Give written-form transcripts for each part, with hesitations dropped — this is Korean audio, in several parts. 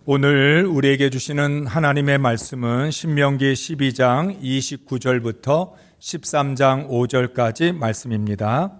오늘 우리에게 주시는 하나님의 말씀은 신명기 12장 29절부터 13장 5절까지 말씀입니다.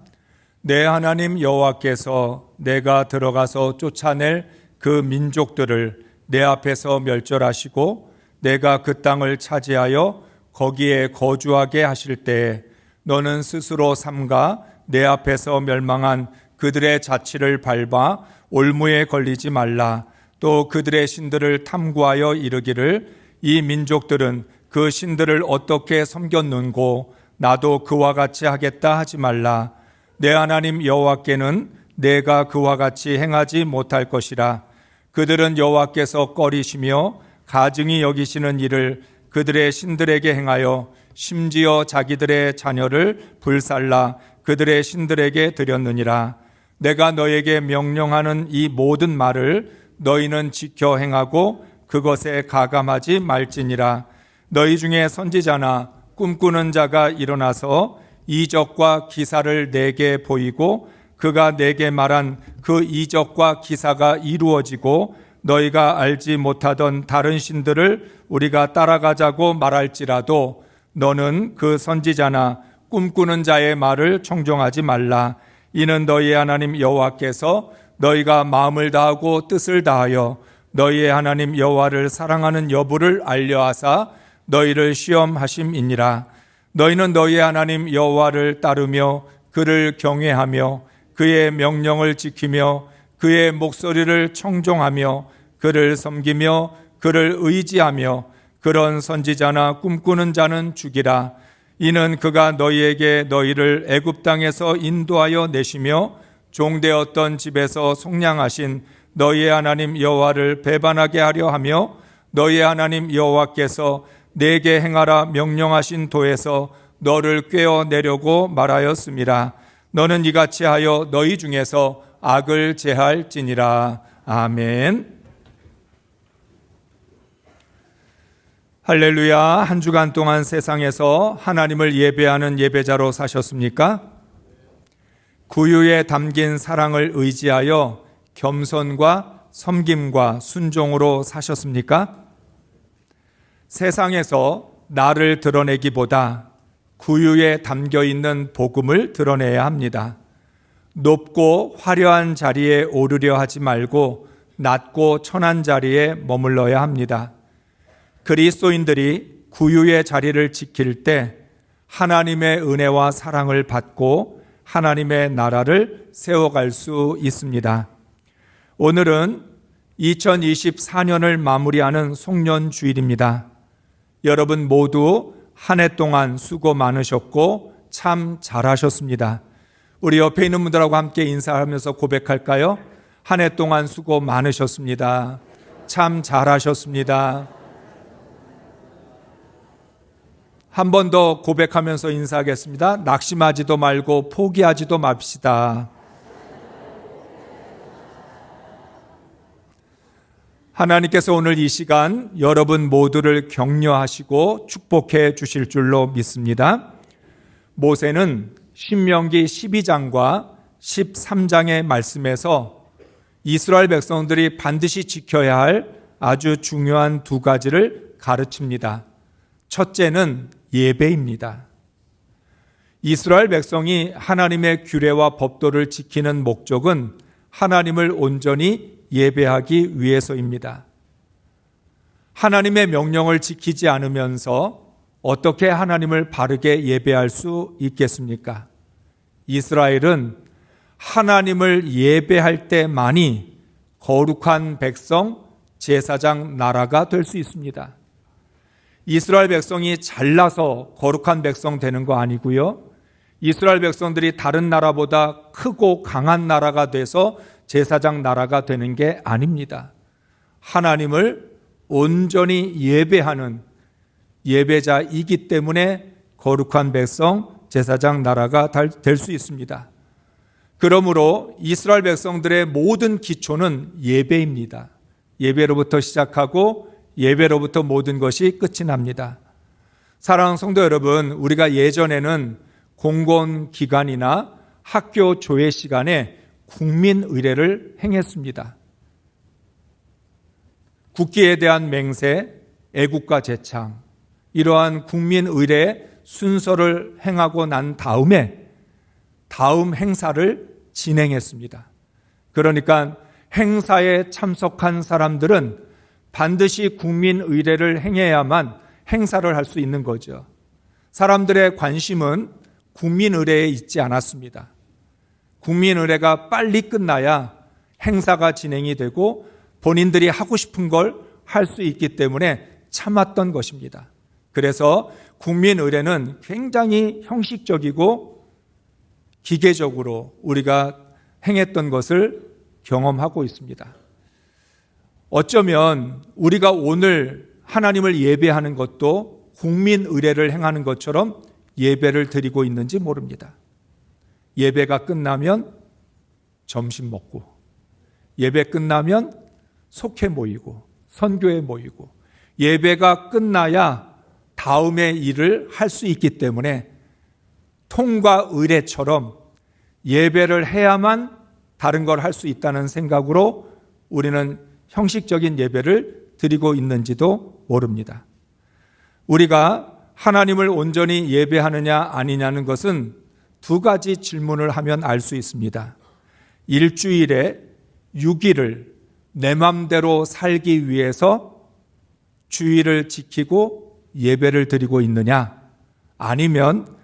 내 하나님 여호와께서 내가 들어가서 쫓아낼 그 민족들을 내 앞에서 멸절하시고 내가 그 땅을 차지하여 거기에 거주하게 하실 때에 너는 스스로 삼가 내 앞에서 멸망한 그들의 자취를 밟아 올무에 걸리지 말라. 또 그들의 신들을 탐구하여 이르기를 이 민족들은 그 신들을 어떻게 섬겼는고 나도 그와 같이 하겠다 하지 말라. 내 하나님 여호와께는 내가 그와 같이 행하지 못할 것이라. 그들은 여호와께서 꺼리시며 가증히 여기시는 일을 그들의 신들에게 행하여 심지어 자기들의 자녀를 불살라 그들의 신들에게 드렸느니라. 내가 너에게 명령하는 이 모든 말을 너희는 지켜 행하고 그것에 가감하지 말지니라. 너희 중에 선지자나 꿈꾸는 자가 일어나서 이적과 기사를 내게 보이고 그가 내게 말한 그 이적과 기사가 이루어지고 너희가 알지 못하던 다른 신들을 우리가 따라가자고 말할지라도 너는 그 선지자나 꿈꾸는 자의 말을 청종하지 말라. 이는 너희의 하나님 여호와께서 너희가 마음을 다하고 뜻을 다하여 너희의 하나님 여호와를 사랑하는 여부를 알려하사 너희를 시험하심이니라. 너희는 너희의 하나님 여호와를 따르며 그를 경외하며 그의 명령을 지키며 그의 목소리를 청종하며 그를 섬기며 그를 의지하며 그런 선지자나 꿈꾸는 자는 죽이라. 이는 그가 너희에게 너희를 애굽 땅에서 인도하여 내시며 종되었던 집에서 속량하신 너희의 하나님 여호와를 배반하게 하려 하며 너희의 하나님 여호와께서 내게 행하라 명령하신 도에서 너를 꿰어내려고 말하였음이라. 너는 이같이 하여 너희 중에서 악을 제할지니라. 아멘. 할렐루야. 한 주간 동안 세상에서 하나님을 예배하는 예배자로 사셨습니까? 구유에 담긴 사랑을 의지하여 겸손과 섬김과 순종으로 사셨습니까? 세상에서 나를 드러내기보다 구유에 담겨 있는 복음을 드러내야 합니다. 높고 화려한 자리에 오르려 하지 말고 낮고 천한 자리에 머물러야 합니다. 그리스도인들이 구유의 자리를 지킬 때 하나님의 은혜와 사랑을 받고 하나님의 나라를 세워갈 수 있습니다. 오늘은 2024년을 마무리하는 송년주일입니다. 여러분 모두 한 해 동안 수고 많으셨고 참 잘하셨습니다. 우리 옆에 있는 분들하고 함께 인사하면서 고백할까요? 한 해 동안 수고 많으셨습니다. 참 잘하셨습니다. 한 번 더 고백하면서 인사하겠습니다. 낙심하지도 말고 포기하지도 맙시다. 하나님께서 오늘 이 시간 여러분 모두를 격려하시고 축복해 주실 줄로 믿습니다. 모세는 신명기 12장과 13장의 말씀에서 이스라엘 백성들이 반드시 지켜야 할 아주 중요한 두 가지를 가르칩니다. 첫째는 예배입니다. 이스라엘 백성이 하나님의 규례와 법도를 지키는 목적은 하나님을 온전히 예배하기 위해서입니다. 하나님의 명령을 지키지 않으면서 어떻게 하나님을 바르게 예배할 수 있겠습니까? 이스라엘은 하나님을 예배할 때만이 거룩한 백성, 제사장 나라가 될 수 있습니다. 이스라엘 백성이 잘나서 거룩한 백성 되는 거 아니고요. 이스라엘 백성들이 다른 나라보다 크고 강한 나라가 돼서 제사장 나라가 되는 게 아닙니다. 하나님을 온전히 예배하는 예배자이기 때문에 거룩한 백성, 제사장 나라가 될 수 있습니다. 그러므로 이스라엘 백성들의 모든 기초는 예배입니다. 예배로부터 시작하고 예배로부터 모든 것이 끝이 납니다. 사랑하는 성도 여러분, 우리가 예전에는 공공기관이나 학교 조회 시간에 국민의례를 행했습니다. 국기에 대한 맹세, 애국가 제창, 이러한 국민 의례 순서를 행하고 난 다음에 다음 행사를 진행했습니다. 그러니까 행사에 참석한 사람들은 반드시 국민 의례를 행해야만 행사를 할 수 있는 거죠. 사람들의 관심은 국민 의례에 있지 않았습니다. 국민 의례가 빨리 끝나야 행사가 진행이 되고 본인들이 하고 싶은 걸 할 수 있기 때문에 참았던 것입니다. 그래서 국민 의례는 굉장히 형식적이고 기계적으로 우리가 행했던 것을 경험하고 있습니다. 어쩌면 우리가 오늘 하나님을 예배하는 것도 국민 의례를 행하는 것처럼 예배를 드리고 있는지 모릅니다. 예배가 끝나면 점심 먹고, 예배 끝나면 속회 모이고, 선교회 모이고, 예배가 끝나야 다음의 일을 할 수 있기 때문에 통과 의례처럼 예배를 해야만 다른 걸 할 수 있다는 생각으로 우리는 형식적인 예배를 드리고 있는지도 모릅니다. 우리가 하나님을 온전히 예배하느냐 아니냐는 것은 두 가지 질문을 하면 알 수 있습니다. 일주일에 6일을 내 맘대로 살기 위해서 주일을 지키고 예배를 드리고 있느냐, 아니면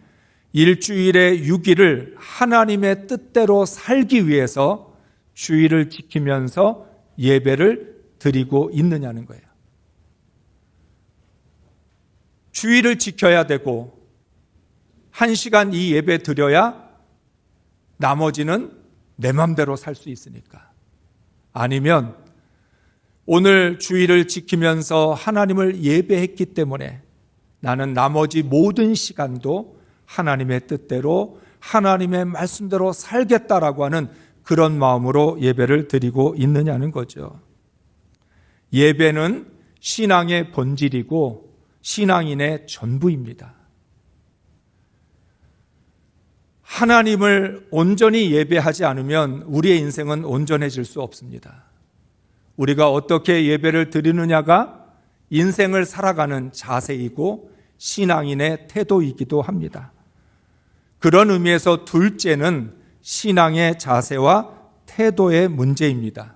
일주일에 6일을 하나님의 뜻대로 살기 위해서 주일을 지키면서 예배를 드리고 있느냐는 거예요. 주일을 지켜야 되고 1시간 이 예배 드려야 나머지는 내 맘대로 살 수 있으니까. 아니면 오늘 주일을 지키면서 하나님을 예배했기 때문에 나는 나머지 모든 시간도 하나님의 뜻대로 하나님의 말씀대로 살겠다라고 하는 그런 마음으로 예배를 드리고 있느냐는 거죠. 예배는 신앙의 본질이고 신앙인의 전부입니다. 하나님을 온전히 예배하지 않으면 우리의 인생은 온전해질 수 없습니다. 우리가 어떻게 예배를 드리느냐가 인생을 살아가는 자세이고 신앙인의 태도이기도 합니다. 그런 의미에서 둘째는 신앙의 자세와 태도의 문제입니다.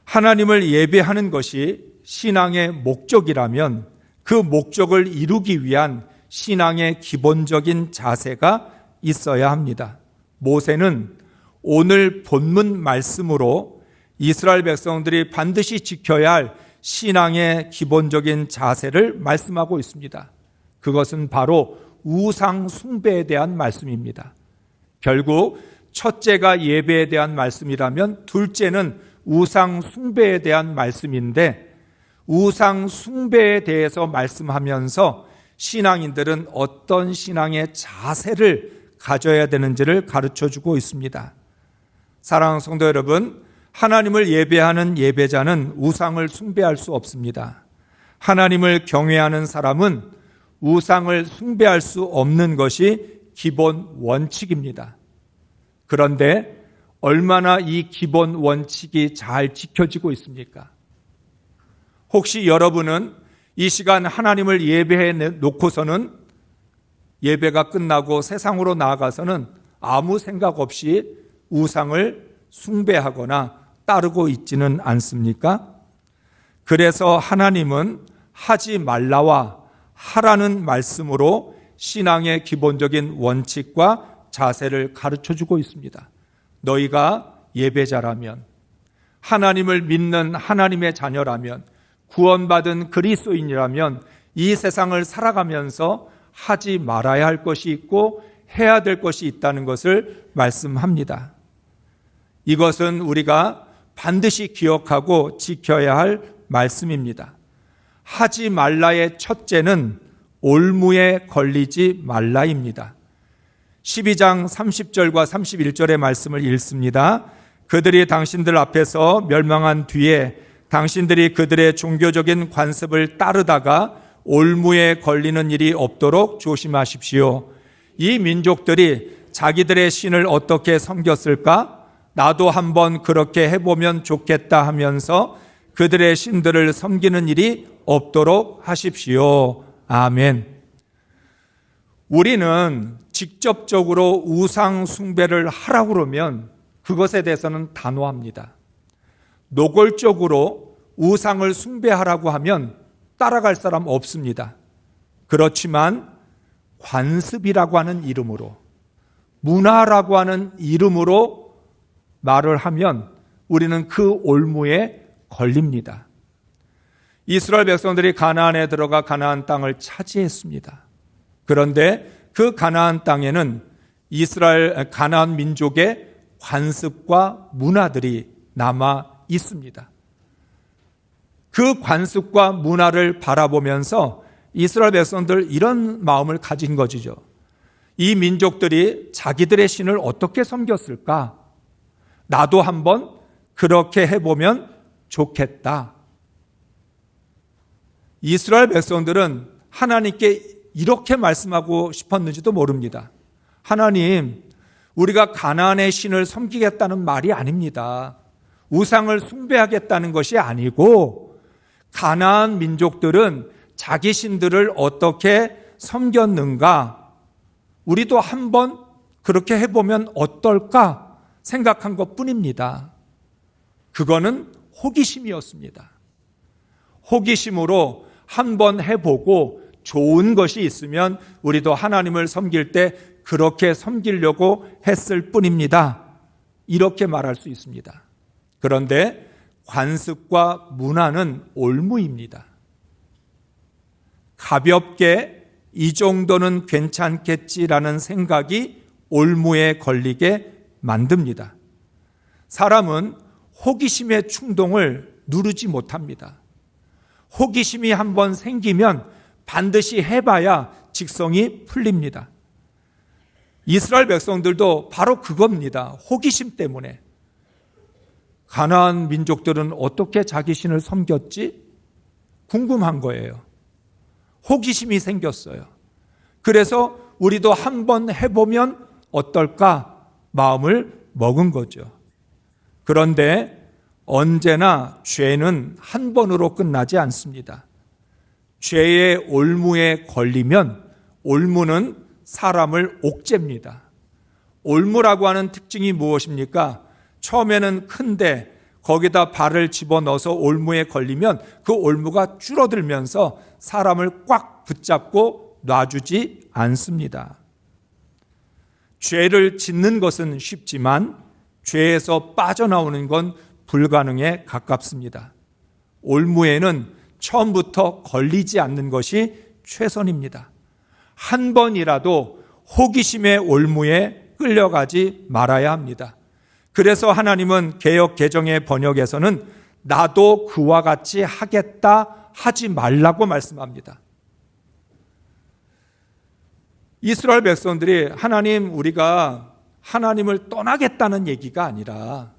하나님을 예배하는 것이 신앙의 목적이라면 그 목적을 이루기 위한 신앙의 기본적인 자세가 있어야 합니다. 모세는 오늘 본문 말씀으로 이스라엘 백성들이 반드시 지켜야 할 신앙의 기본적인 자세를 말씀하고 있습니다. 그것은 바로 우상 숭배에 대한 말씀입니다. 결국 첫째가 예배에 대한 말씀이라면 둘째는 우상 숭배에 대한 말씀인데, 우상 숭배에 대해서 말씀하면서 신앙인들은 어떤 신앙의 자세를 가져야 되는지를 가르쳐주고 있습니다. 사랑하는 성도 여러분, 하나님을 예배하는 예배자는 우상을 숭배할 수 없습니다. 하나님을 경외하는 사람은 우상을 숭배할 수 없는 것이 기본 원칙입니다. 그런데 얼마나 이 기본 원칙이 잘 지켜지고 있습니까? 혹시 여러분은 이 시간 하나님을 예배해 놓고서는 예배가 끝나고 세상으로 나아가서는 아무 생각 없이 우상을 숭배하거나 따르고 있지는 않습니까? 그래서 하나님은 하지 말라와 하라는 말씀으로 신앙의 기본적인 원칙과 자세를 가르쳐주고 있습니다. 너희가 예배자라면, 하나님을 믿는 하나님의 자녀라면, 구원받은 그리스도인이라면 이 세상을 살아가면서 하지 말아야 할 것이 있고 해야 될 것이 있다는 것을 말씀합니다. 이것은 우리가 반드시 기억하고 지켜야 할 말씀입니다. 하지 말라의 첫째는 올무에 걸리지 말라입니다. 12장 30절과 31절의 말씀을 읽습니다. 그들이 당신들 앞에서 멸망한 뒤에 당신들이 그들의 종교적인 관습을 따르다가 올무에 걸리는 일이 없도록 조심하십시오. 이 민족들이 자기들의 신을 어떻게 섬겼을까? 나도 한번 그렇게 해보면 좋겠다 하면서 그들의 신들을 섬기는 일이 없도록 하십시오. 아멘. 우리는 직접적으로 우상 숭배를 하라고 그러면 그것에 대해서는 단호합니다. 노골적으로 우상을 숭배하라고 하면 따라갈 사람 없습니다. 그렇지만 관습이라고 하는 이름으로, 문화라고 하는 이름으로 말을 하면 우리는 그 올무에 걸립니다. 이스라엘 백성들이 가나안에 들어가 가나안 땅을 차지했습니다. 그런데 그 가나안 땅에는 가나안 민족의 관습과 문화들이 남아 있습니다. 그 관습과 문화를 바라보면서 이스라엘 백성들 이런 마음을 가진 것이죠. 이 민족들이 자기들의 신을 어떻게 섬겼을까? 나도 한번 그렇게 해보면 좋겠다. 이스라엘 백성들은 하나님께 이렇게 말씀하고 싶었는지도 모릅니다. 하나님, 우리가 가나안의 신을 섬기겠다는 말이 아닙니다. 우상을 숭배하겠다는 것이 아니고 가나안 민족들은 자기 신들을 어떻게 섬겼는가? 우리도 한번 그렇게 해보면 어떨까 생각한 것뿐입니다. 그거는 호기심이었습니다. 호기심으로 한번 해보고 좋은 것이 있으면 우리도 하나님을 섬길 때 그렇게 섬기려고 했을 뿐입니다. 이렇게 말할 수 있습니다. 그런데 관습과 문화는 올무입니다. 가볍게 이 정도는 괜찮겠지라는 생각이 올무에 걸리게 만듭니다. 사람은 호기심의 충동을 누르지 못합니다. 호기심이 한번 생기면 반드시 해봐야 직성이 풀립니다. 이스라엘 백성들도 바로 그겁니다. 호기심 때문에. 가나안 민족들은 어떻게 자기 신을 섬겼지? 궁금한 거예요. 호기심이 생겼어요. 그래서 우리도 한번 해보면 어떨까 마음을 먹은 거죠. 그런데 언제나 죄는 한 번으로 끝나지 않습니다. 죄의 올무에 걸리면 올무는 사람을 옥죄입니다. 올무라고 하는 특징이 무엇입니까? 처음에는 큰데 거기다 발을 집어넣어서 올무에 걸리면 그 올무가 줄어들면서 사람을 꽉 붙잡고 놔주지 않습니다. 죄를 짓는 것은 쉽지만 죄에서 빠져나오는 건 불가능에 가깝습니다. 올무에는 처음부터 걸리지 않는 것이 최선입니다. 한 번이라도 호기심의 올무에 끌려가지 말아야 합니다. 그래서 하나님은 개역 개정의 번역에서는 나도 그와 같이 하겠다 하지 말라고 말씀합니다. 이스라엘 백성들이 하나님, 우리가 하나님을 떠나겠다는 얘기가 아니라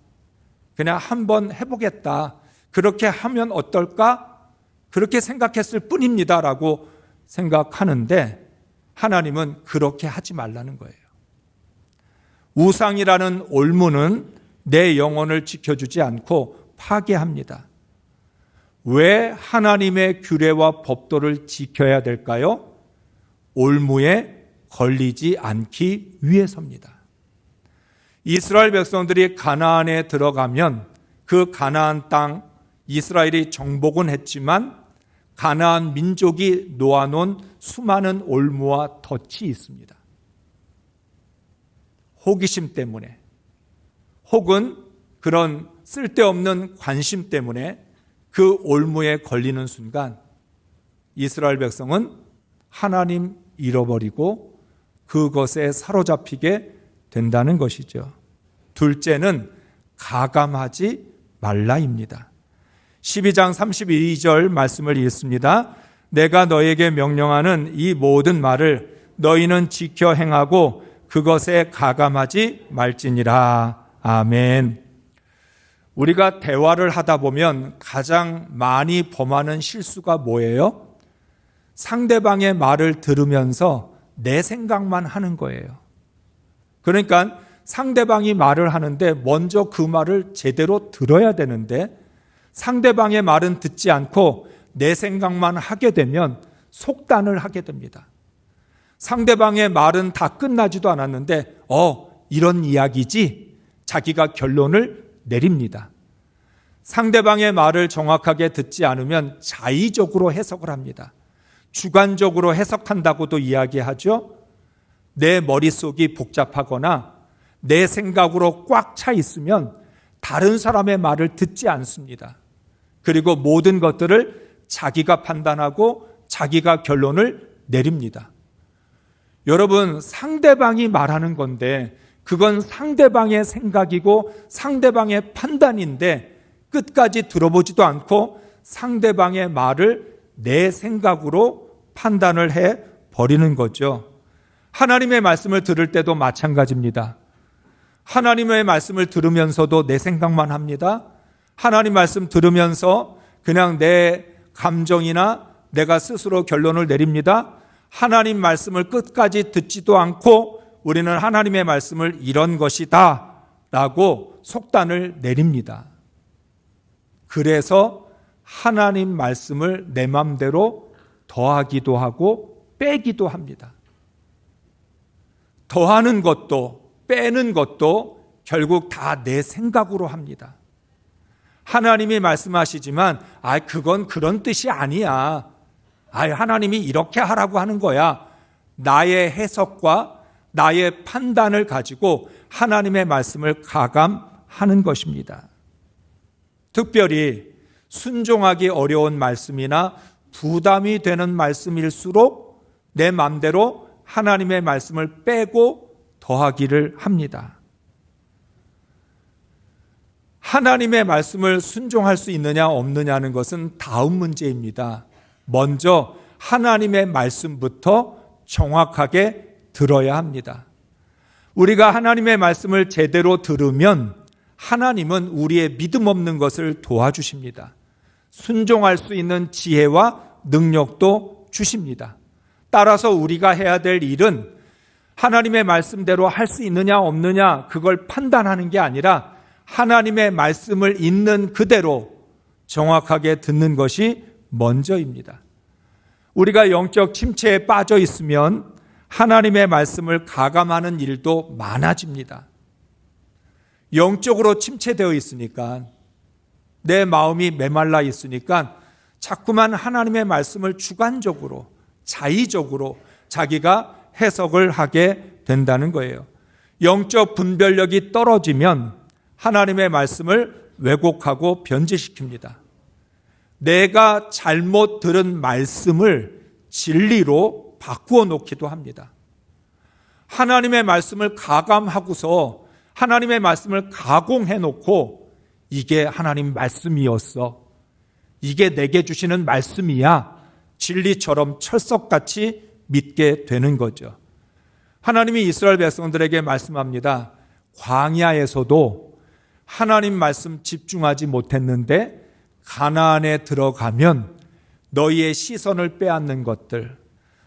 그냥 한번 해보겠다, 그렇게 하면 어떨까? 그렇게 생각했을 뿐입니다라고 생각하는데 하나님은 그렇게 하지 말라는 거예요. 우상이라는 올무는 내 영혼을 지켜주지 않고 파괴합니다. 왜 하나님의 규례와 법도를 지켜야 될까요? 올무에 걸리지 않기 위해서입니다. 이스라엘 백성들이 가나안에 들어가면 그 가나안 땅 이스라엘이 정복은 했지만 가나안 민족이 놓아놓은 수많은 올무와 덫이 있습니다. 호기심 때문에 혹은 그런 쓸데없는 관심 때문에 그 올무에 걸리는 순간 이스라엘 백성은 하나님 잃어버리고 그것에 사로잡히게 된다는 것이죠. 둘째는 가감하지 말라입니다. 12장 32절 말씀을 읽습니다. 내가 너에게 명령하는 이 모든 말을 너희는 지켜 행하고 그것에 가감하지 말지니라. 아멘. 우리가 대화를 하다 보면 가장 많이 범하는 실수가 뭐예요? 상대방의 말을 들으면서 내 생각만 하는 거예요. 그러니까 상대방이 말을 하는데 먼저 그 말을 제대로 들어야 되는데 상대방의 말은 듣지 않고 내 생각만 하게 되면 속단을 하게 됩니다. 상대방의 말은 다 끝나지도 않았는데 이런 이야기지? 자기가 결론을 내립니다. 상대방의 말을 정확하게 듣지 않으면 자의적으로 해석을 합니다. 주관적으로 해석한다고도 이야기하죠. 내 머릿속이 복잡하거나 내 생각으로 꽉 차 있으면 다른 사람의 말을 듣지 않습니다. 그리고 모든 것들을 자기가 판단하고 자기가 결론을 내립니다. 여러분, 상대방이 말하는 건데 그건 상대방의 생각이고 상대방의 판단인데 끝까지 들어보지도 않고 상대방의 말을 내 생각으로 판단을 해버리는 거죠. 하나님의 말씀을 들을 때도 마찬가지입니다. 하나님의 말씀을 들으면서도 내 생각만 합니다. 하나님 말씀 들으면서 그냥 내 감정이나 내가 스스로 결론을 내립니다. 하나님 말씀을 끝까지 듣지도 않고 우리는 하나님의 말씀을 이런 것이다 라고 속단을 내립니다. 그래서 하나님 말씀을 내 맘대로 더하기도 하고 빼기도 합니다. 더하는 것도 빼는 것도 결국 다 내 생각으로 합니다. 하나님이 말씀하시지만 그건 그런 뜻이 아니야. 하나님이 이렇게 하라고 하는 거야. 나의 해석과 나의 판단을 가지고 하나님의 말씀을 가감하는 것입니다. 특별히 순종하기 어려운 말씀이나 부담이 되는 말씀일수록 내 마음대로 하나님의 말씀을 빼고 더하기를 합니다. 하나님의 말씀을 순종할 수 있느냐 없느냐는 것은 다음 문제입니다. 먼저 하나님의 말씀부터 정확하게 들어야 합니다. 우리가 하나님의 말씀을 제대로 들으면 하나님은 우리의 믿음 없는 것을 도와주십니다. 순종할 수 있는 지혜와 능력도 주십니다. 따라서 우리가 해야 될 일은 하나님의 말씀대로 할 수 있느냐 없느냐 그걸 판단하는 게 아니라 하나님의 말씀을 있는 그대로 정확하게 듣는 것이 먼저입니다. 우리가 영적 침체에 빠져 있으면 하나님의 말씀을 가감하는 일도 많아집니다. 영적으로 침체되어 있으니까 내 마음이 메말라 있으니까 자꾸만 하나님의 말씀을 주관적으로 자의적으로 자기가 해석을 하게 된다는 거예요. 영적 분별력이 떨어지면 하나님의 말씀을 왜곡하고 변질시킵니다. 내가 잘못 들은 말씀을 진리로 바꾸어 놓기도 합니다. 하나님의 말씀을 가감하고서 하나님의 말씀을 가공해 놓고 이게 하나님 말씀이었어. 이게 내게 주시는 말씀이야. 진리처럼 철석같이 믿게 되는 거죠. 하나님이 이스라엘 백성들에게 말씀합니다. 광야에서도 하나님 말씀 집중하지 못했는데 가나안에 들어가면 너희의 시선을 빼앗는 것들,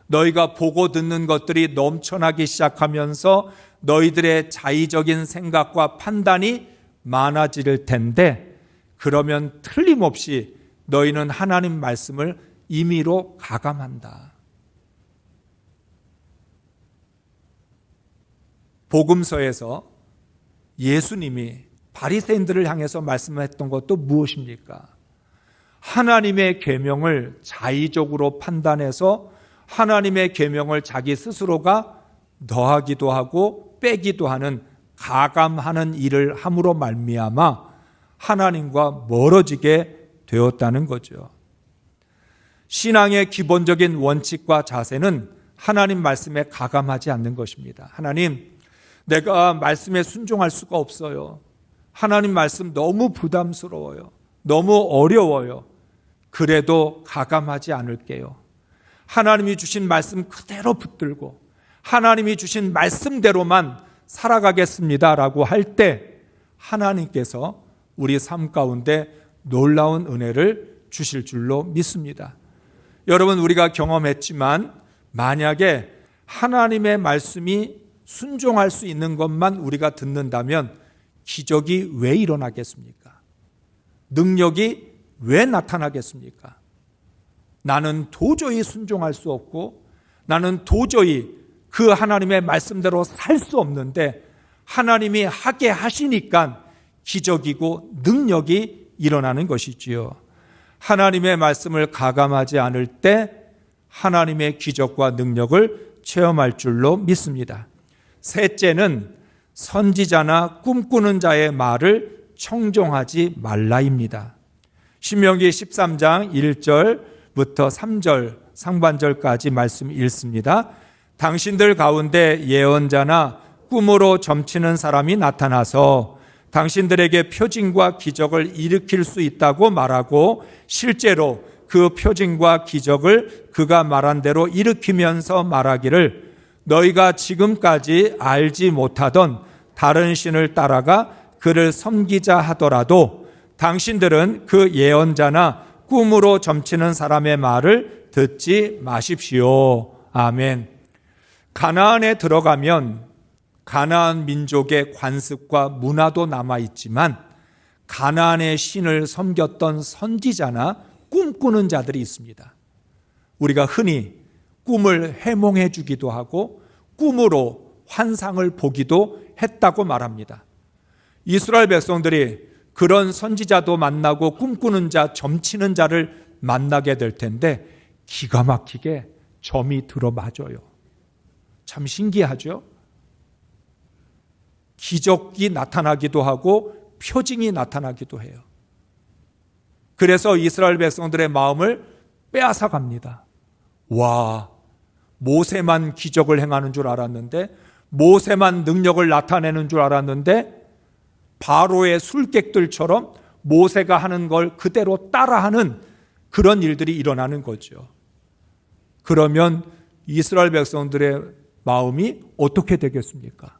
너희가 보고 듣는 것들이 넘쳐나기 시작하면서 너희들의 자의적인 생각과 판단이 많아질 텐데 그러면 틀림없이 너희는 하나님 말씀을 임의로 가감한다. 복음서에서 예수님이 바리새인들을 향해서 말씀했던 것도 무엇입니까? 하나님의 계명을 자의적으로 판단해서 하나님의 계명을 자기 스스로가 더하기도 하고 빼기도 하는 가감하는 일을 함으로 말미암아 하나님과 멀어지게 되었다는 거죠. 신앙의 기본적인 원칙과 자세는 하나님 말씀에 가감하지 않는 것입니다. 하나님, 내가 말씀에 순종할 수가 없어요. 하나님 말씀 너무 부담스러워요. 너무 어려워요. 그래도 가감하지 않을게요. 하나님이 주신 말씀 그대로 붙들고 하나님이 주신 말씀대로만 살아가겠습니다라고 할 때 하나님께서 우리 삶 가운데 놀라운 은혜를 주실 줄로 믿습니다. 여러분, 우리가 경험했지만 만약에 하나님의 말씀이 순종할 수 있는 것만 우리가 듣는다면 기적이 왜 일어나겠습니까? 능력이 왜 나타나겠습니까? 나는 도저히 순종할 수 없고 나는 도저히 그 하나님의 말씀대로 살 수 없는데 하나님이 하게 하시니까 기적이고 능력이 일어나는 것이지요. 하나님의 말씀을 가감하지 않을 때 하나님의 기적과 능력을 체험할 줄로 믿습니다. 셋째는 선지자나 꿈꾸는 자의 말을 청종하지 말라입니다. 신명기 13장 1절부터 3절 상반절까지 말씀 읽습니다. 당신들 가운데 예언자나 꿈으로 점치는 사람이 나타나서 당신들에게 표징과 기적을 일으킬 수 있다고 말하고 실제로 그 표징과 기적을 그가 말한 대로 일으키면서 말하기를 너희가 지금까지 알지 못하던 다른 신을 따라가 그를 섬기자 하더라도 당신들은 그 예언자나 꿈으로 점치는 사람의 말을 듣지 마십시오. 아멘. 가나안에 들어가면 가나안 민족의 관습과 문화도 남아있지만 가나안의 신을 섬겼던 선지자나 꿈꾸는 자들이 있습니다. 우리가 흔히 꿈을 해몽해 주기도 하고 꿈으로 환상을 보기도 했다고 말합니다. 이스라엘 백성들이 그런 선지자도 만나고 꿈꾸는 자, 점치는 자를 만나게 될 텐데 기가 막히게 점이 들어맞아요. 참 신기하죠? 기적이 나타나기도 하고 표징이 나타나기도 해요. 그래서 이스라엘 백성들의 마음을 빼앗아 갑니다. 와, 모세만 기적을 행하는 줄 알았는데, 모세만 능력을 나타내는 줄 알았는데 바로의 술객들처럼 모세가 하는 걸 그대로 따라하는 그런 일들이 일어나는 거죠. 그러면 이스라엘 백성들의 마음이 어떻게 되겠습니까?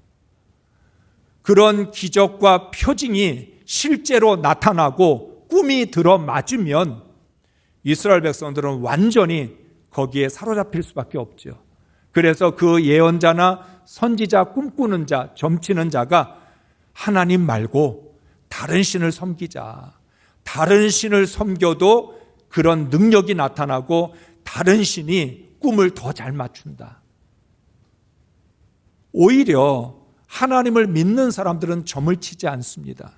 그런 기적과 표징이 실제로 나타나고 꿈이 들어맞으면 이스라엘 백성들은 완전히 거기에 사로잡힐 수밖에 없죠. 그래서 그 예언자나 선지자, 꿈꾸는 자, 점치는 자가 하나님 말고 다른 신을 섬기자. 다른 신을 섬겨도 그런 능력이 나타나고 다른 신이 꿈을 더 잘 맞춘다. 오히려 하나님을 믿는 사람들은 점을 치지 않습니다.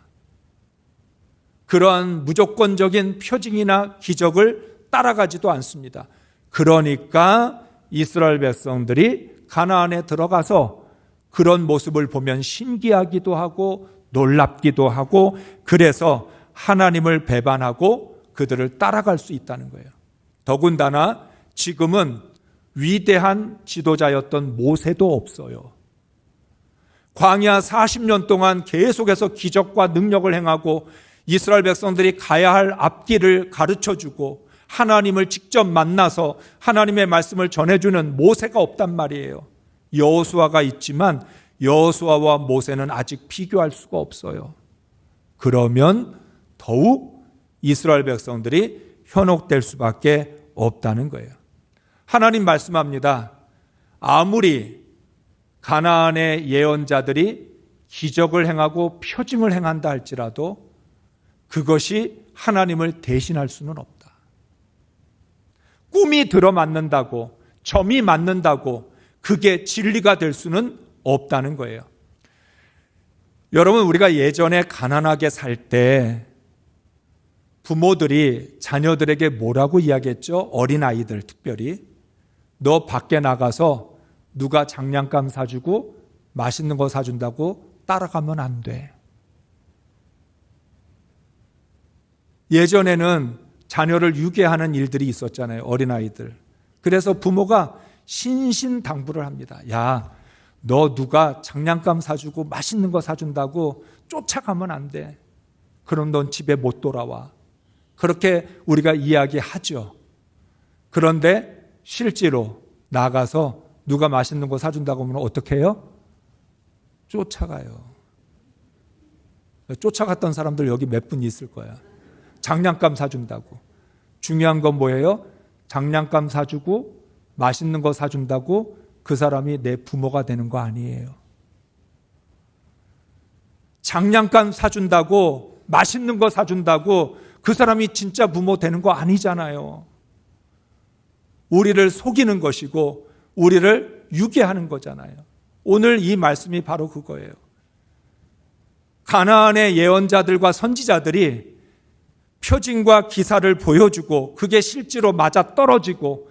그러한 무조건적인 표징이나 기적을 따라가지도 않습니다. 그러니까 이스라엘 백성들이 가나안에 들어가서 그런 모습을 보면 신기하기도 하고 놀랍기도 하고 그래서 하나님을 배반하고 그들을 따라갈 수 있다는 거예요. 더군다나 지금은 위대한 지도자였던 모세도 없어요. 광야 40년 동안 계속해서 기적과 능력을 행하고 이스라엘 백성들이 가야 할 앞길을 가르쳐주고 하나님을 직접 만나서 하나님의 말씀을 전해주는 모세가 없단 말이에요. 여호수아가 있지만 여호수아와 모세는 아직 비교할 수가 없어요. 그러면 더욱 이스라엘 백성들이 현혹될 수밖에 없다는 거예요. 하나님 말씀합니다. 아무리 가나안의 예언자들이 기적을 행하고 표징을 행한다 할지라도 그것이 하나님을 대신할 수는 없다. 꿈이 들어맞는다고, 점이 맞는다고 그게 진리가 될 수는 없다는 거예요. 여러분, 우리가 예전에 가난하게 살 때 부모들이 자녀들에게 뭐라고 이야기했죠? 어린아이들 특별히. 너 밖에 나가서 누가 장난감 사주고 맛있는 거 사준다고 따라가면 안 돼. 예전에는 자녀를 유괴하는 일들이 있었잖아요. 어린아이들. 그래서 부모가 신신당부를 합니다. 야, 너 누가 장난감 사주고 맛있는 거 사준다고 쫓아가면 안 돼. 그럼 넌 집에 못 돌아와. 그렇게 우리가 이야기하죠. 그런데 실제로 나가서 누가 맛있는 거 사준다고 하면 어떻게 해요? 쫓아가요. 쫓아갔던 사람들 여기 몇 분 있을 거야. 장난감 사준다고. 중요한 건 뭐예요? 장난감 사주고 맛있는 거 사준다고 그 사람이 내 부모가 되는 거 아니에요. 장난감 사준다고 맛있는 거 사준다고 그 사람이 진짜 부모 되는 거 아니잖아요. 우리를 속이는 것이고 우리를 유괴하는 거잖아요. 오늘 이 말씀이 바로 그거예요. 가나안의 예언자들과 선지자들이 표징과 기사를 보여주고 그게 실제로 맞아 떨어지고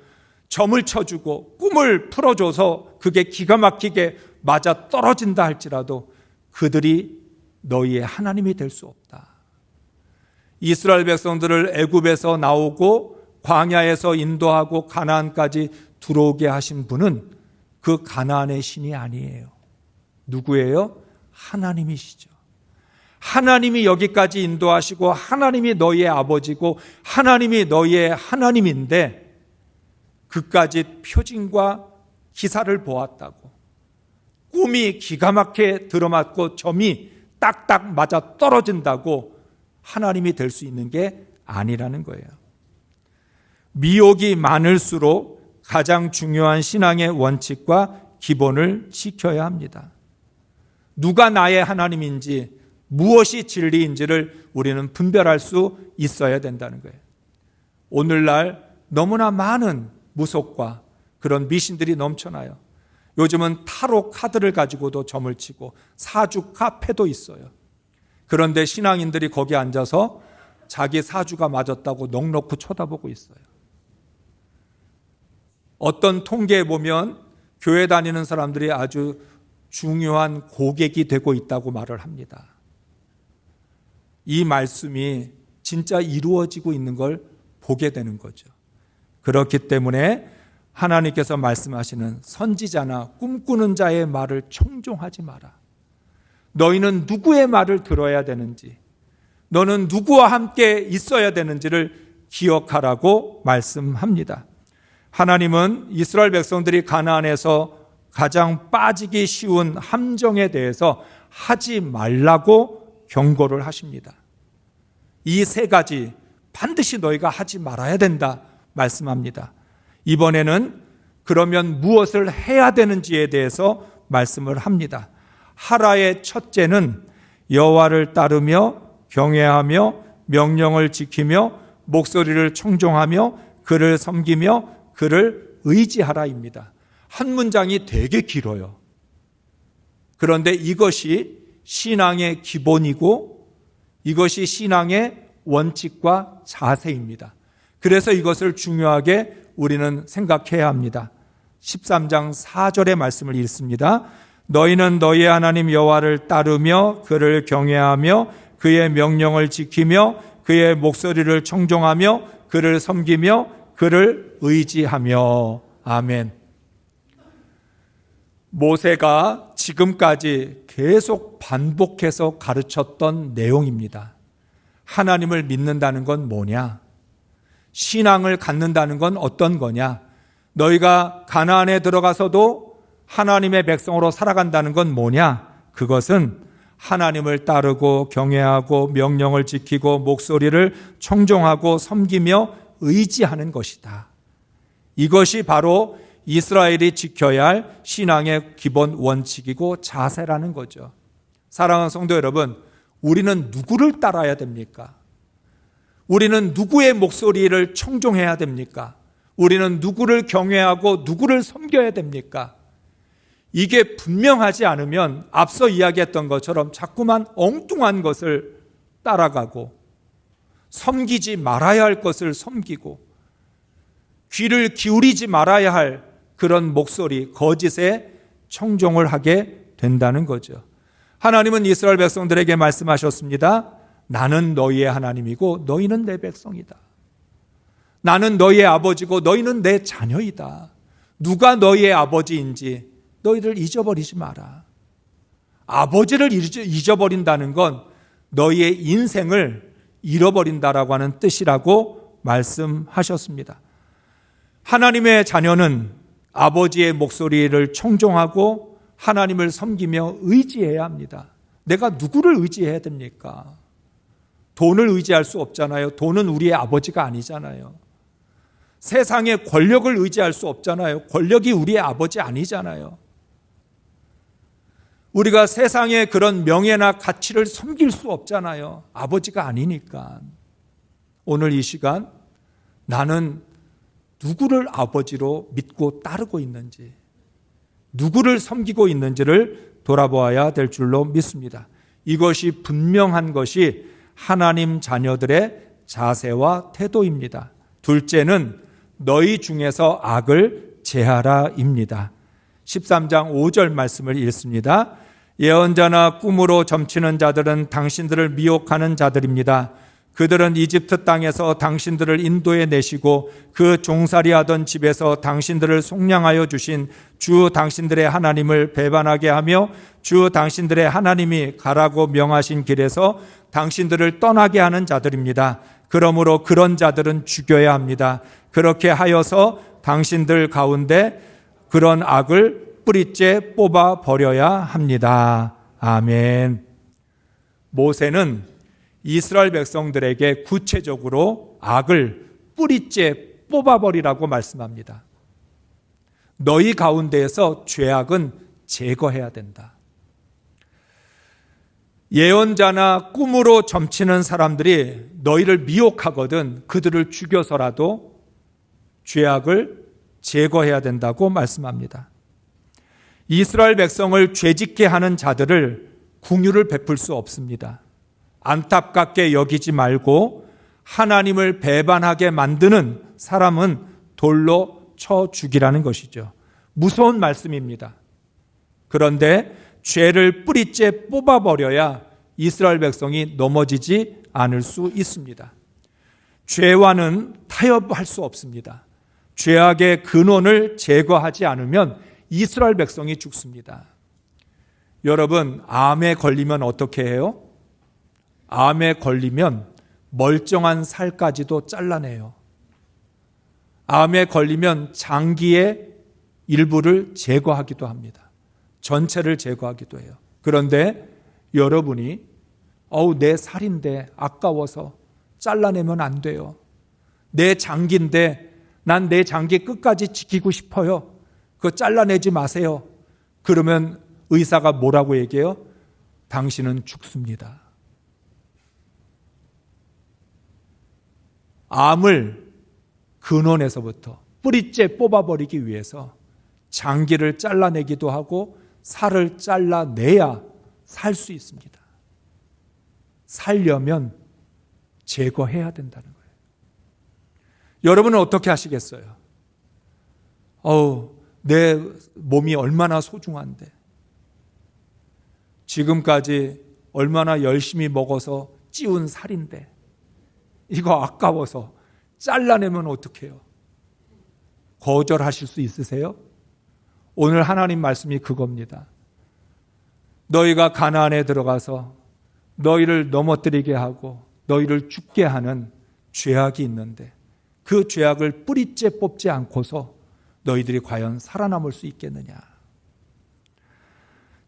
점을 쳐주고 꿈을 풀어줘서 그게 기가 막히게 맞아 떨어진다 할지라도 그들이 너희의 하나님이 될 수 없다. 이스라엘 백성들을 애굽에서 나오고 광야에서 인도하고 가나안까지 들어오게 하신 분은 그 가나안의 신이 아니에요. 누구예요? 하나님이시죠. 하나님이 여기까지 인도하시고 하나님이 너희의 아버지고 하나님이 너희의 하나님인데 그까지 표징과 기사를 보았다고 꿈이 기가 막히게 들어맞고 점이 딱딱 맞아 떨어진다고 하나님이 될 수 있는 게 아니라는 거예요. 미혹이 많을수록 가장 중요한 신앙의 원칙과 기본을 지켜야 합니다. 누가 나의 하나님인지 무엇이 진리인지를 우리는 분별할 수 있어야 된다는 거예요. 오늘날 너무나 많은 무속과 그런 미신들이 넘쳐나요. 요즘은 타로 카드를 가지고도 점을 치고 사주 카페도 있어요. 그런데 신앙인들이 거기 앉아서 자기 사주가 맞았다고 넋놓고 쳐다보고 있어요. 어떤 통계에 보면 교회 다니는 사람들이 아주 중요한 고객이 되고 있다고 말을 합니다. 이 말씀이 진짜 이루어지고 있는 걸 보게 되는 거죠. 그렇기 때문에 하나님께서 말씀하시는 선지자나 꿈꾸는 자의 말을 청종하지 마라. 너희는 누구의 말을 들어야 되는지, 너는 누구와 함께 있어야 되는지를 기억하라고 말씀합니다. 하나님은 이스라엘 백성들이 가나안에서 가장 빠지기 쉬운 함정에 대해서 하지 말라고 경고를 하십니다. 이 세 가지 반드시 너희가 하지 말아야 된다 말씀합니다. 이번에는 그러면 무엇을 해야 되는지에 대해서 말씀을 합니다. 하라의 첫째는 여호와를 따르며 경외하며 명령을 지키며 목소리를 청종하며 그를 섬기며 그를 의지하라입니다. 한 문장이 되게 길어요. 그런데 이것이 신앙의 기본이고 이것이 신앙의 원칙과 자세입니다. 그래서 이것을 중요하게 우리는 생각해야 합니다. 13장 4절의 말씀을 읽습니다. 너희는 너희의 하나님 여호와를 따르며 그를 경외하며 그의 명령을 지키며 그의 목소리를 청종하며 그를 섬기며 그를 의지하며. 아멘. 모세가 지금까지 계속 반복해서 가르쳤던 내용입니다. 하나님을 믿는다는 건 뭐냐? 신앙을 갖는다는 건 어떤 거냐? 너희가 가나안에 들어가서도 하나님의 백성으로 살아간다는 건 뭐냐? 그것은 하나님을 따르고 경외하고 명령을 지키고 목소리를 청종하고 섬기며 의지하는 것이다. 이것이 바로 이스라엘이 지켜야 할 신앙의 기본 원칙이고 자세라는 거죠. 사랑하는 성도 여러분, 우리는 누구를 따라야 됩니까? 우리는 누구의 목소리를 청종해야 됩니까? 우리는 누구를 경외하고 누구를 섬겨야 됩니까? 이게 분명하지 않으면 앞서 이야기했던 것처럼 자꾸만 엉뚱한 것을 따라가고 섬기지 말아야 할 것을 섬기고 귀를 기울이지 말아야 할 그런 목소리, 거짓에 청종을 하게 된다는 거죠. 하나님은 이스라엘 백성들에게 말씀하셨습니다. 나는 너희의 하나님이고 너희는 내 백성이다. 나는 너희의 아버지고 너희는 내 자녀이다. 누가 너희의 아버지인지 너희들 잊어버리지 마라. 아버지를 잊어버린다는 건 너희의 인생을 잃어버린다라고 하는 뜻이라고 말씀하셨습니다. 하나님의 자녀는 아버지의 목소리를 청종하고 하나님을 섬기며 의지해야 합니다. 내가 누구를 의지해야 됩니까? 돈을 의지할 수 없잖아요. 돈은 우리의 아버지가 아니잖아요. 세상의 권력을 의지할 수 없잖아요. 권력이 우리의 아버지 아니잖아요. 우리가 세상의 그런 명예나 가치를 섬길 수 없잖아요. 아버지가 아니니까. 오늘 이 시간 나는 누구를 아버지로 믿고 따르고 있는지, 누구를 섬기고 있는지를 돌아보아야 될 줄로 믿습니다. 이것이 분명한 것이 하나님 자녀들의 자세와 태도입니다. 둘째는 너희 중에서 악을 제하라입니다. 13장 5절 말씀을 읽습니다. 예언자나 꿈으로 점치는 자들은 당신들을 미혹하는 자들입니다. 그들은 이집트 땅에서 당신들을 인도해 내시고 그 종살이하던 집에서 당신들을 속량하여 주신 주 당신들의 하나님을 배반하게 하며 주 당신들의 하나님이 가라고 명하신 길에서 당신들을 떠나게 하는 자들입니다. 그러므로 그런 자들은 죽여야 합니다. 그렇게 하여서 당신들 가운데 그런 악을 뿌리째 뽑아 버려야 합니다. 아멘. 모세는 이스라엘 백성들에게 구체적으로 악을 뿌리째 뽑아버리라고 말씀합니다. 너희 가운데에서 죄악은 제거해야 된다. 예언자나 꿈으로 점치는 사람들이 너희를 미혹하거든 그들을 죽여서라도 죄악을 제거해야 된다고 말씀합니다. 이스라엘 백성을 죄짓게 하는 자들을 긍휼을 베풀 수 없습니다. 안타깝게 여기지 말고 하나님을 배반하게 만드는 사람은 돌로 쳐 죽이라는 것이죠. 무서운 말씀입니다. 그런데 죄를 뿌리째 뽑아버려야 이스라엘 백성이 넘어지지 않을 수 있습니다. 죄와는 타협할 수 없습니다. 죄악의 근원을 제거하지 않으면 이스라엘 백성이 죽습니다. 여러분, 암에 걸리면 어떻게 해요? 암에 걸리면 멀쩡한 살까지도 잘라내요. 암에 걸리면 장기의 일부를 제거하기도 합니다. 전체를 제거하기도 해요. 그런데 여러분이 내 살인데 아까워서 잘라내면 안 돼요. 내 장기인데 난 내 장기 끝까지 지키고 싶어요. 그거 잘라내지 마세요. 그러면 의사가 뭐라고 얘기해요? 당신은 죽습니다. 암을 근원에서부터 뿌리째 뽑아버리기 위해서 장기를 잘라내기도 하고 살을 잘라내야 살 수 있습니다. 살려면 제거해야 된다는 거예요. 여러분은 어떻게 하시겠어요? 내 몸이 얼마나 소중한데, 지금까지 얼마나 열심히 먹어서 찌운 살인데 이거 아까워서 잘라내면 어떡해요? 거절하실 수 있으세요? 오늘 하나님 말씀이 그겁니다. 너희가 가나안에 들어가서 너희를 넘어뜨리게 하고 너희를 죽게 하는 죄악이 있는데 그 죄악을 뿌리째 뽑지 않고서 너희들이 과연 살아남을 수 있겠느냐?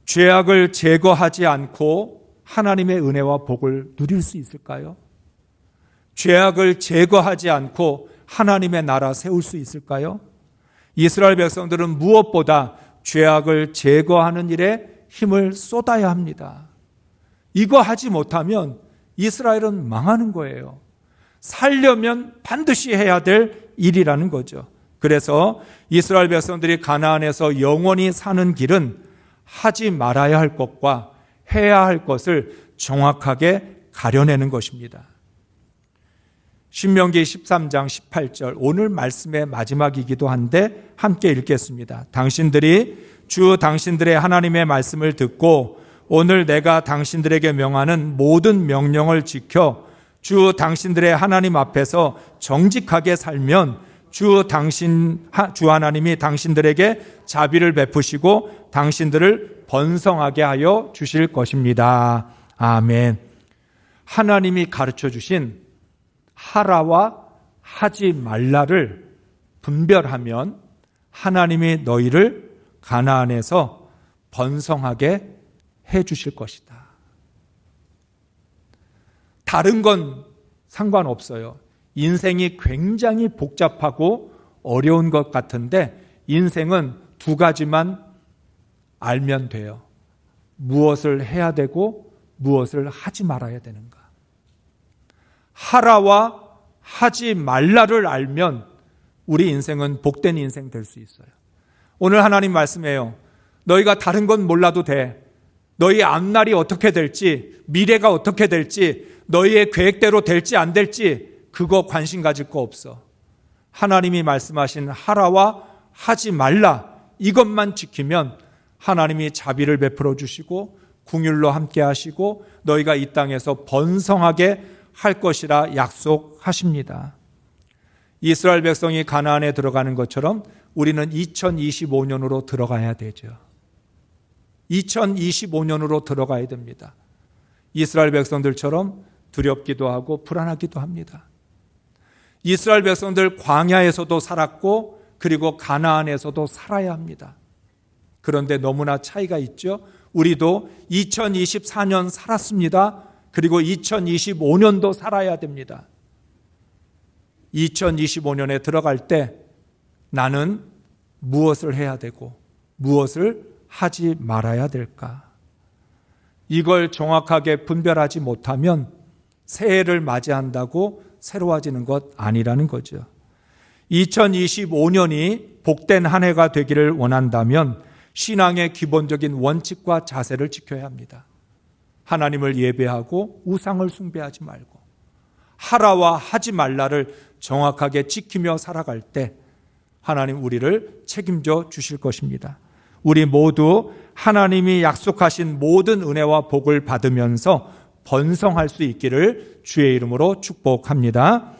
죄악을 제거하지 않고 하나님의 은혜와 복을 누릴 수 있을까요? 죄악을 제거하지 않고 하나님의 나라 세울 수 있을까요? 이스라엘 백성들은 무엇보다 죄악을 제거하는 일에 힘을 쏟아야 합니다. 이거 하지 못하면 이스라엘은 망하는 거예요. 살려면 반드시 해야 될 일이라는 거죠. 그래서 이스라엘 백성들이 가나안에서 영원히 사는 길은 하지 말아야 할 것과 해야 할 것을 정확하게 가려내는 것입니다. 신명기 13장 18절, 오늘 말씀의 마지막이기도 한데 함께 읽겠습니다. 당신들이 주 당신들의 하나님의 말씀을 듣고 오늘 내가 당신들에게 명하는 모든 명령을 지켜 주 당신들의 하나님 앞에서 정직하게 살면 주 하나님이 당신들에게 자비를 베푸시고 당신들을 번성하게 하여 주실 것입니다. 아멘. 하나님이 가르쳐 주신 하라와 하지 말라를 분별하면 하나님이 너희를 가나안에서 번성하게 해 주실 것이다. 다른 건 상관없어요. 인생이 굉장히 복잡하고 어려운 것 같은데 인생은 두 가지만 알면 돼요. 무엇을 해야 되고 무엇을 하지 말아야 되는가. 하라와 하지 말라를 알면 우리 인생은 복된 인생 될 수 있어요. 오늘 하나님 말씀해요. 너희가 다른 건 몰라도 돼. 너희 앞날이 어떻게 될지, 미래가 어떻게 될지, 너희의 계획대로 될지 안 될지 그거 관심 가질 거 없어. 하나님이 말씀하신 하라와 하지 말라, 이것만 지키면 하나님이 자비를 베풀어 주시고 긍휼로 함께 하시고 너희가 이 땅에서 번성하게 할 것이라 약속하십니다. 이스라엘 백성이 가나안에 들어가는 것처럼 우리는 2025년으로 들어가야 되죠. 2025년으로 들어가야 됩니다. 이스라엘 백성들처럼 두렵기도 하고 불안하기도 합니다. 이스라엘 백성들 광야에서도 살았고 그리고 가나안에서도 살아야 합니다. 그런데 너무나 차이가 있죠. 우리도 2024년 살았습니다. 그리고 2025년도 살아야 됩니다. 2025년에 들어갈 때 나는 무엇을 해야 되고 무엇을 하지 말아야 될까? 이걸 정확하게 분별하지 못하면 새해를 맞이한다고 새로워지는 것 아니라는 거죠. 2025년이 복된 한 해가 되기를 원한다면 신앙의 기본적인 원칙과 자세를 지켜야 합니다. 하나님을 예배하고 우상을 숭배하지 말고 하라와 하지 말라를 정확하게 지키며 살아갈 때 하나님 우리를 책임져 주실 것입니다. 우리 모두 하나님이 약속하신 모든 은혜와 복을 받으면서 번성할 수 있기를 주의 이름으로 축복합니다.